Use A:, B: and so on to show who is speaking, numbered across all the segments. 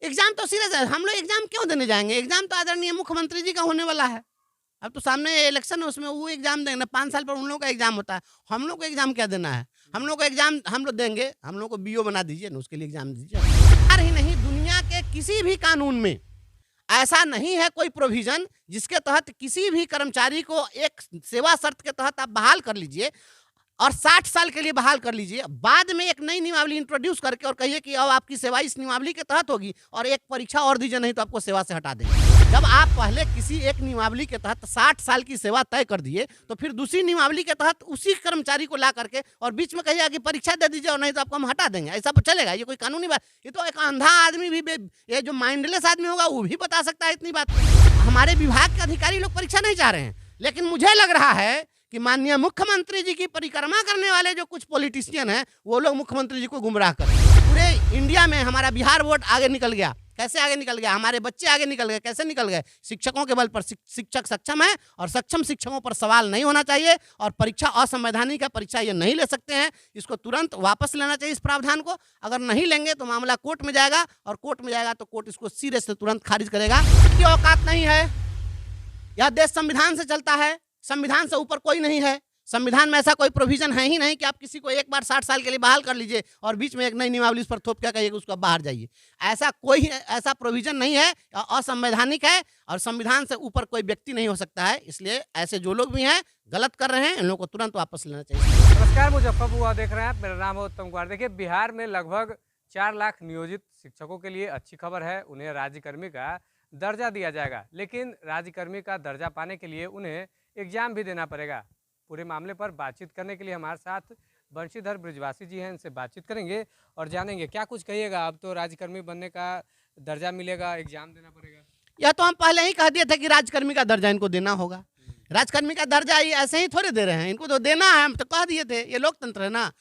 A: Exam तो serious है, हम लोग एग्जाम क्यों देने जाएंगे? एग्जाम तो आदरणीय मुख्यमंत्री जी का होने वाला है। अब तो सामने इलेक्शन है, उसमें वो एग्जाम देंगे, 5 साल पर उन लोगों का एग्जाम होता है। हम लोग को एग्जाम क्या देना है? हम लोग को एग्जाम हम लोग देंगे, हम लोग को बीओ बना दीजिए ना, उसके लिए एग्जाम दीजिए। यार ही नहीं, दुनिया के किसी भी कानून में ऐसा नहीं है कोई प्रोविजन जिसके तहत किसी भी कर्मचारी को एक सेवा शर्त के तहत आप बहाल कर लीजिए और 60 साल के लिए बहाल कर लीजिए, बाद में एक नई नियमावली इंट्रोड्यूस करके और कहिए कि अब आपकी सेवा इस नियमावली के तहत होगी और एक परीक्षा और दीजिए, नहीं तो आपको सेवा से हटा देंगे। जब आप पहले किसी एक नियमावली के तहत 60 साल की सेवा तय कर दिए, तो फिर दूसरी नियमावली के तहत उसी कर्मचारी को ला करके और बीच में कहिएगा कि परीक्षा दे दीजिए और नहीं तो आपको हम हटा देंगे। ऐसा चलेगा? ये कोई कानूनी बात? ये तो एक अंधा आदमी भी, ये जो माइंडलेस आदमी होगा वो भी बता सकता है इतनी बात। हमारे विभाग के अधिकारी लोग परीक्षा नहीं चाह रहे हैं, लेकिन मुझे लग रहा है कि माननीय मुख्यमंत्री जी की परिक्रमा करने वाले जो कुछ पॉलिटिशियन हैं, वो लोग मुख्यमंत्री जी को गुमराह कर रहे हैं। पूरे इंडिया में हमारा बिहार बोर्ड आगे निकल गया। कैसे आगे निकल गया? हमारे बच्चे आगे निकल गए। कैसे निकल गए? शिक्षकों के बल पर। शिक्षक सक्षम है और सक्षम शिक्षकों पर सवाल नहीं होना चाहिए और परीक्षा असंवैधानिक है, परीक्षा ये नहीं ले सकते हैं। इसको तुरंत वापस लेना चाहिए, इस प्रावधान को। अगर नहीं लेंगे तो मामला कोर्ट में जाएगा और कोर्ट में जाएगा तो कोर्ट इसको सिरे से तुरंत खारिज करेगा। की औकात नहीं है। यह देश संविधान से चलता है, संविधान से ऊपर कोई नहीं है। संविधान में ऐसा कोई प्रोविजन है ही नहीं कि आप किसी को एक बार 60 साल के लिए बहाल कर लीजिए और बीच में एक नई नियमावली उस पर थोप क्या कहिए उसका बाहर जाइए। ऐसा प्रोविजन नहीं है, असंवैधानिक है और संविधान से ऊपर कोई व्यक्ति नहीं हो सकता है। इसलिए ऐसे जो लोग भी हैं गलत कर रहे हैं, इन लोगों को तुरंत वापस लेना चाहिए।
B: नमस्कार, मुजफ्फरपुर देख रहे हैं आप। मेरा नाम है उत्तम कुमार। देखिए, बिहार में लगभग 4 लाख नियोजित शिक्षकों के लिए अच्छी खबर है, उन्हें राज्यकर्मी का दर्जा दिया जाएगा। लेकिन राज्यकर्मी का दर्जा पाने के लिए उन्हें एग्जाम भी देना पड़ेगा। पूरे मामले पर बातचीत करने के लिए हमारे साथ बंशीधर ब्रिजवासी जी हैं, इनसे बातचीत करेंगे और जानेंगे क्या कुछ कहिएगा। अब तो राज्यकर्मी बनने का दर्जा मिलेगा, एग्जाम देना पड़ेगा।
A: यह तो हम पहले ही कह दिए थे कि राज्यकर्मी का दर्जा इनको देना होगा। राजकर्मी का दर्जा ये ऐसे ही थोड़े दे रहे हैं, इनको तो देना है। हम तो कह दिए थे, ये लोकतंत्र है ना,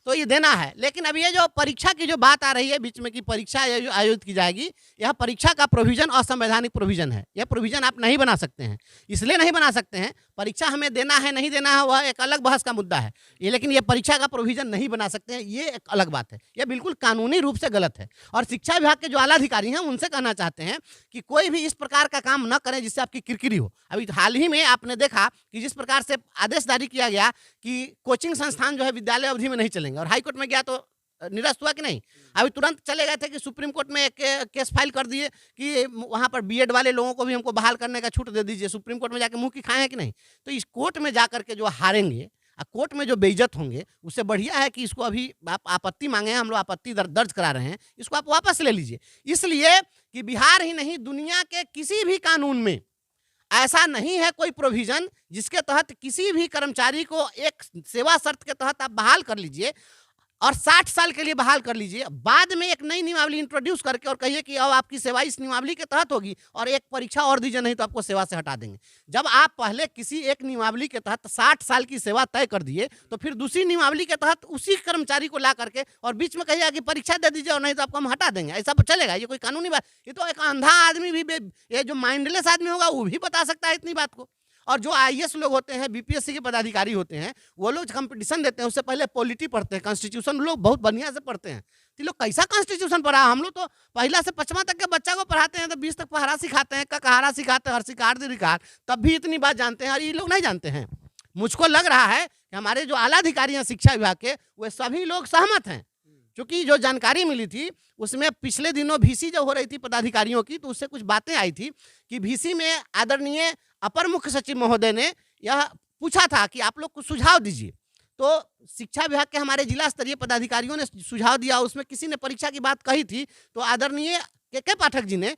A: तो ये देना है। लेकिन अब ये जो परीक्षा की जो बात आ रही है बीच में कि परीक्षा आयोजित की जाएगी, यह परीक्षा का प्रोविजन असंवैधानिक प्रोविजन है। यह प्रोविजन आप नहीं बना सकते हैं। इसलिए नहीं बना सकते हैं, परीक्षा हमें देना है नहीं देना है वह एक अलग बहस का मुद्दा है। ये लेकिन ये परीक्षा का प्रोविजन नहीं बना सकते हैं, ये एक अलग बात है। यह बिल्कुल कानूनी रूप से गलत है और शिक्षा विभाग के जो आला अधिकारी हैं उनसे कहना चाहते हैं कि कोई भी इस प्रकार का काम न करें जिससे आपकी किरकिरी हो। अभी हाल ही में आपने देखा कि जिस प्रकार से आदेश जारी किया गया कि कोचिंग संस्थान जो है विद्यालय अवधि में नहीं चलेंगे और हाईकोर्ट में गया तो निरस्त हुआ कि नहीं? अभी तुरंत चले गए थे कि सुप्रीम कोर्ट में एक केस फाइल कर दिए कि वहाँ पर बीएड वाले लोगों को भी हमको बहाल करने का छूट दे दीजिए। सुप्रीम कोर्ट में जाके मुंह की खाए हैं कि नहीं? तो इस कोर्ट में जाकर के जो हारेंगे, कोर्ट में जो बेइज्जत होंगे, उससे बढ़िया है कि इसको अभी आप आपत्ति मांगे हैं, हम लोग आपत्ति दर्ज करा रहे हैं, इसको आप वापस ले लीजिए। इसलिए कि बिहार ही नहीं, दुनिया के किसी भी कानून में ऐसा नहीं है कोई प्रोविजन जिसके तहत किसी भी कर्मचारी को एक सेवा शर्त के तहत आप बहाल कर लीजिए और 60 साल के लिए बहाल कर लीजिए, बाद में एक नई नियमावली इंट्रोड्यूस करके और कहिए कि अब आपकी सेवा इस नियमावली के तहत होगी और एक परीक्षा और दीजिए, नहीं तो आपको सेवा से हटा देंगे। जब आप पहले किसी एक नियमावली के तहत 60 साल की सेवा तय कर दिए, तो फिर दूसरी नियमावली के तहत उसी कर्मचारी को ला करके और बीच में कहिएगा कि परीक्षा दे दीजिए और नहीं तो आपको हम हटा देंगे। ऐसा चलेगा? ये कोई कानूनी बात? ये तो एक अंधा आदमी भी, ये जो माइंडलेस आदमी होगा वो भी बता सकता है इतनी बात को। और जो आईएएस लोग होते हैं, बीपीएससी के पदाधिकारी होते हैं, वो लोग कंपटीशन देते हैं उससे पहले पॉलिटी पढ़ते हैं, कॉन्स्टिट्यूशन लोग बहुत बढ़िया से पढ़ते हैं। तो लोग कैसा कॉन्स्टिट्यूशन पढ़ा? हम लोग तो पहला से 5वां तक के बच्चा को पढ़ाते हैं तो 20 तक पहरा सिखाते हैं, कहारा सिखाते हैं, हर्षिकार दीर्घिकार, तब भी इतनी बात जानते हैं और ये लोग नहीं जानते हैं। मुझको लग रहा है कि हमारे जो आला अधिकारी हैं शिक्षा विभाग के, वे सभी लोग सहमत हैं। क्योंकि जो जानकारी मिली थी उसमें पिछले दिनों वीसी जो हो रही थी पदाधिकारियों की, तो उससे कुछ बातें आई थी कि वीसी में आदरणीय अपर मुख्य सचिव महोदय ने यह पूछा था कि आप लोग कुछ सुझाव दीजिए। तो शिक्षा विभाग के हमारे जिला स्तरीय पदाधिकारियों ने सुझाव दिया, उसमें किसी ने परीक्षा की बात कही थी तो आदरणीय के पाठक जी ने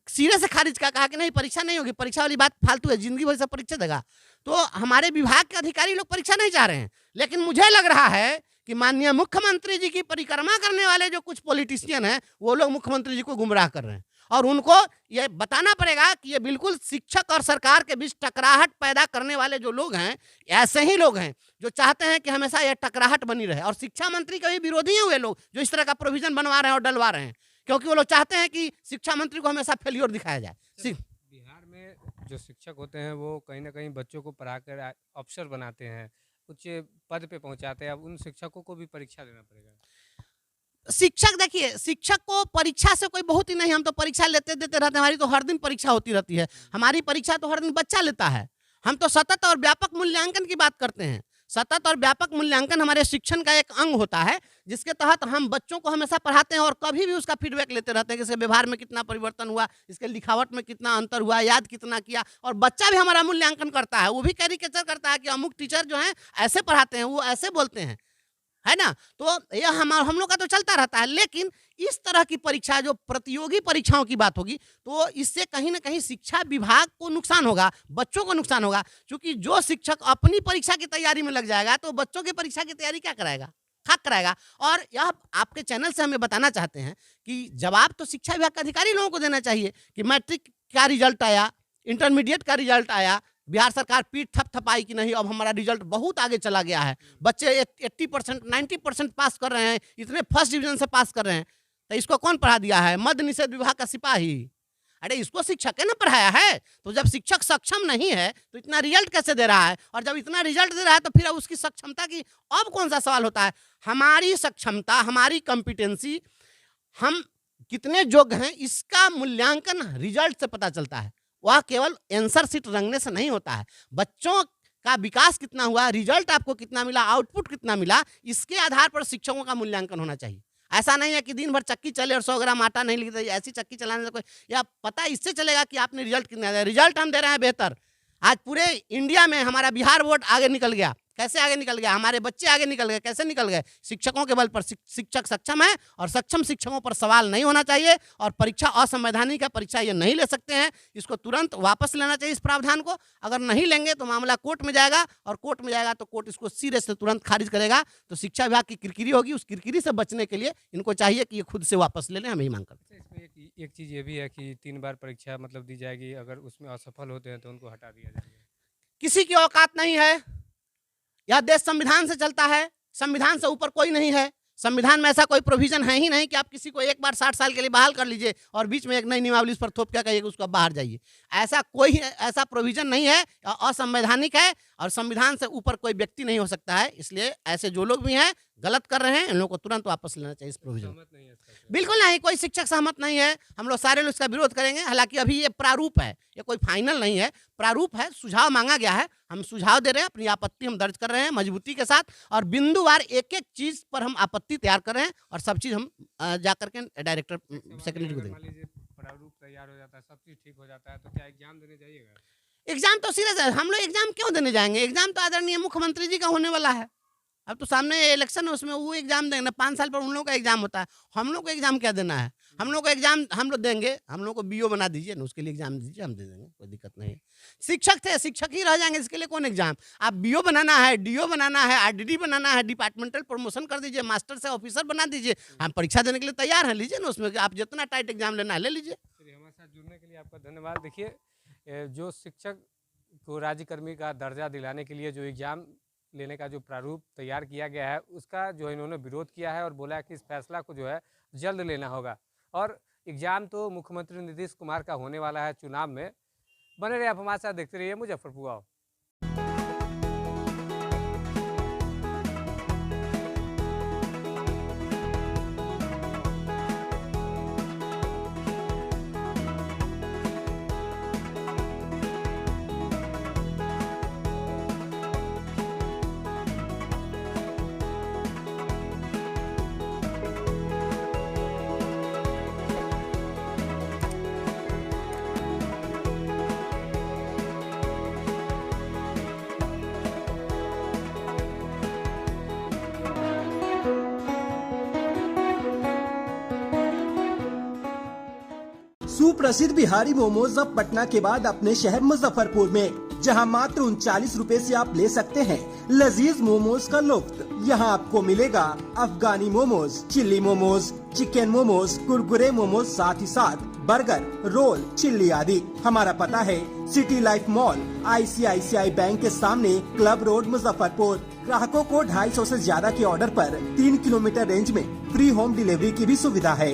A: सिरे से खारिज का कहा कि नहीं, परीक्षा नहीं होगी, परीक्षा वाली बात फालतू है, जिंदगी भर से परीक्षा देगा। तो हमारे विभाग के अधिकारी लोग परीक्षा नहीं चाह रहे हैं, लेकिन मुझे लग रहा है कि माननीय मुख्यमंत्री जी की परिक्रमा करने वाले जो कुछ पॉलिटिशियन हैं वो लोग मुख्यमंत्री जी को गुमराह कर रहे हैं और उनको ये बताना पड़ेगा कि ये बिल्कुल शिक्षक और सरकार के बीच टकराहट पैदा करने वाले जो लोग हैं, ऐसे ही लोग हैं जो चाहते हैं कि हमेशा ये टकराहट बनी रहे। और शिक्षा मंत्री के भी विरोधी हैं वे लोग जो इस तरह का प्रोविजन बनवा रहे हैं और डलवा रहे हैं, क्योंकि वो लोग चाहते हैं कि शिक्षा मंत्री को हमेशा फेल्योर दिखाया जाए।
B: बिहार में जो शिक्षक होते हैं वो कहीं ना कहीं बच्चों को पढ़ाकर अफसर बनाते हैं, उच्च पद पे पहुंचाते हैं। अब उन शिक्षकों को भी परीक्षा देना पड़ेगा।
A: शिक्षक देखिए, शिक्षक को परीक्षा से कोई बहुत ही नहीं, हम तो परीक्षा लेते देते रहते हैं, हमारी तो हर दिन परीक्षा होती रहती है, हमारी परीक्षा तो हर दिन बच्चा लेता है। हम तो सतत और व्यापक मूल्यांकन की बात करते हैं। सतत और व्यापक मूल्यांकन हमारे शिक्षण का एक अंग होता है, जिसके तहत हम बच्चों को हमेशा पढ़ाते हैं और कभी भी उसका फीडबैक लेते रहते हैं कि इसके व्यवहार में कितना परिवर्तन हुआ, इसके लिखावट में कितना अंतर हुआ, याद कितना किया। और बच्चा भी हमारा मूल्यांकन करता है, वो भी कैरिकेचर करता है कि अमुक टीचर जो हैं ऐसे पढ़ाते हैं, वो ऐसे बोलते हैं, है ना। तो यह हम लोग का तो चलता रहता है। लेकिन इस तरह की परीक्षा, जो प्रतियोगी परीक्षाओं की बात होगी, तो इससे कहीं ना कहीं शिक्षा विभाग को नुकसान होगा, बच्चों को नुकसान होगा। क्योंकि जो शिक्षक अपनी परीक्षा की तैयारी में लग जाएगा तो बच्चों की परीक्षा की तैयारी क्या कराएगा, खाक कराएगा। और यह आपके चैनल से हमें बताना चाहते हैं कि जवाब तो शिक्षा विभाग के अधिकारी लोगों को देना चाहिए कि मैट्रिक का रिजल्ट आया, इंटरमीडिएट का रिजल्ट आया, बिहार सरकार पीठ थपथपाई कि नहीं अब हमारा रिजल्ट बहुत आगे चला गया है, बच्चे 80% 90% पास कर रहे हैं, इतने फर्स्ट डिवीजन से पास कर रहे हैं, तो इसको कौन पढ़ा दिया है? मद्य निषेध विभाग का सिपाही। अरे इसको शिक्षक ने पढ़ाया है। तो जब शिक्षक सक्षम नहीं है तो इतना रिजल्ट कैसे दे रहा है? और जब इतना रिजल्ट दे रहा है तो फिर अब उसकी सक्षमता की अब कौन सा सवाल होता है? हमारी सक्षमता, हमारी कॉम्पिटेंसी, हम कितने योग्य हैं, इसका मूल्यांकन रिजल्ट से पता चलता है। वह केवल आंसर शीट रंगने से नहीं होता है। बच्चों का विकास कितना हुआ, रिजल्ट आपको कितना मिला, आउटपुट कितना मिला, इसके आधार पर शिक्षकों का मूल्यांकन होना चाहिए। ऐसा नहीं है कि दिन भर चक्की चले और 100 ग्राम आटा नहीं लिखते, ऐसी चक्की चलाने से कोई या पता इससे चलेगा कि आपने रिजल्ट कितना दिया। रिजल्ट हम दे रहे हैं बेहतर। आज पूरे इंडिया में हमारा बिहार बोर्ड आगे निकल गया। कैसे आगे निकल गया? हमारे बच्चे आगे निकल गए। कैसे निकल गए? शिक्षकों के बल पर। शिक्षक सक्षम है और सक्षम शिक्षकों पर सवाल नहीं होना चाहिए। और परीक्षा असंवैधानिक है, परीक्षा ये नहीं ले सकते हैं, इसको तुरंत वापस लेना चाहिए इस प्रावधान को। अगर नहीं लेंगे तो मामला कोर्ट में जाएगा और कोर्ट में जाएगा तो कोर्ट इसको सिरे से तुरंत खारिज करेगा। तो शिक्षा विभाग की किरकिरी होगी, उस किरकिरी से बचने के लिए इनको चाहिए कि ये खुद से वापस ले लें। हम यही मांग करते हैं।
B: इसमें एक चीज़ ये भी है कि 3 बार परीक्षा मतलब दी जाएगी, अगर उसमें असफल होते हैं तो उनको हटा दिया जाएगा।
A: किसी की औकात नहीं है। यह देश संविधान से चलता है, संविधान से ऊपर कोई नहीं है। संविधान में ऐसा कोई प्रोविजन है ही नहीं कि आप किसी को एक बार 60 साल के लिए बहाल कर लीजिए और बीच में एक नई नियमावली उस पर थोप क्या कहिए उसको बाहर जाइए। ऐसा कोई ऐसा प्रोविजन नहीं है, असंवैधानिक है और संविधान से ऊपर कोई व्यक्ति नहीं हो सकता है। इसलिए ऐसे जो लोग भी हैं गलत कर रहे हैं, इन लोगों को तुरंत वापस लेना चाहिए इस प्रोविजन। बिल्कुल नहीं, कोई शिक्षक सहमत नहीं है। हम लोग सारे लोग इसका विरोध करेंगे। हालांकि अभी ये प्रारूप है, ये कोई फाइनल नहीं है, प्रारूप है, सुझाव मांगा गया है। हम सुझाव दे रहे हैं, अपनी आपत्ति हम दर्ज कर रहे हैं मजबूती के साथ और बिंदुवार एक एक चीज पर हम आपत्ति तैयार कर रहे हैं और सब चीज हम जाकर के डायरेक्टर सेक्रेटरी को देंगे।
B: प्रारूप तैयार हो जाता है, सब चीज ठीक हो जाता है, तो क्या एग्जाम देने जाइएगा?
A: एग्जाम तो सीरियस है। हम लोग एग्जाम क्यों देने जाएंगे? एग्जाम तो आदरणीय मुख्यमंत्री जी का होने वाला है। अब तो सामने इलेक्शन है, उसमें वो एग्जाम देंगे। 5 साल पर उन लोगों का एग्जाम होता है। हम लोग को एग्जाम क्या देना है? हम लोग को एग्जाम हम लोग देंगे, हम लोग को बीओ बना दीजिए ना, उसके लिए एग्जाम दीजिए, हम दे देंगे, कोई दिक्कत नहीं है। शिक्षक थे, शिक्षक ही रह जाएंगे, इसके लिए कौन एग्जाम? आप बीओ बनाना है, डीओ बनाना है, आरडीडी बनाना है, डिपार्टमेंटल प्रमोशन कर दीजिए, मास्टर से ऑफिसर बना दीजिए। हम परीक्षा देने के लिए तैयार हैं, लीजिए ना, उसमें आप जितना टाइट एग्जाम लेना है ले लीजिए।
B: हमारे साथ जुड़ने के लिए आपका धन्यवाद। देखिए, जो शिक्षक को राज्यकर्मी का दर्जा दिलाने के लिए जो एग्जाम लेने का जो प्रारूप तैयार किया गया है, उसका जो इन्होंने विरोध किया है और बोला है कि इस फैसला को जो है जल्द लेना होगा। और एग्जाम तो मुख्यमंत्री नीतीश कुमार का होने वाला है चुनाव में। बने रहिए आप हमारे साथ, देखते रहिए मुजफ्फरपुर आओ।
C: सुप्रसिद्ध बिहारी मोमोज अब पटना के बाद अपने शहर मुजफ्फरपुर में, जहां मात्र 39 रुपए से आप ले सकते हैं लजीज मोमोज का लुत्फ। यहां आपको मिलेगा अफगानी मोमोज, चिल्ली मोमोज, चिकन मोमोज, कुरकुरे मोमोज, साथ ही साथ बर्गर, रोल, चिल्ली आदि। हमारा पता है city life mall, ICICI bank के सामने, क्लब रोड, मुजफ्फरपुर। ग्राहकों को 250 से ज्यादा के ऑर्डर पर 3 किलोमीटर रेंज में फ्री होम डिलीवरी की भी सुविधा है।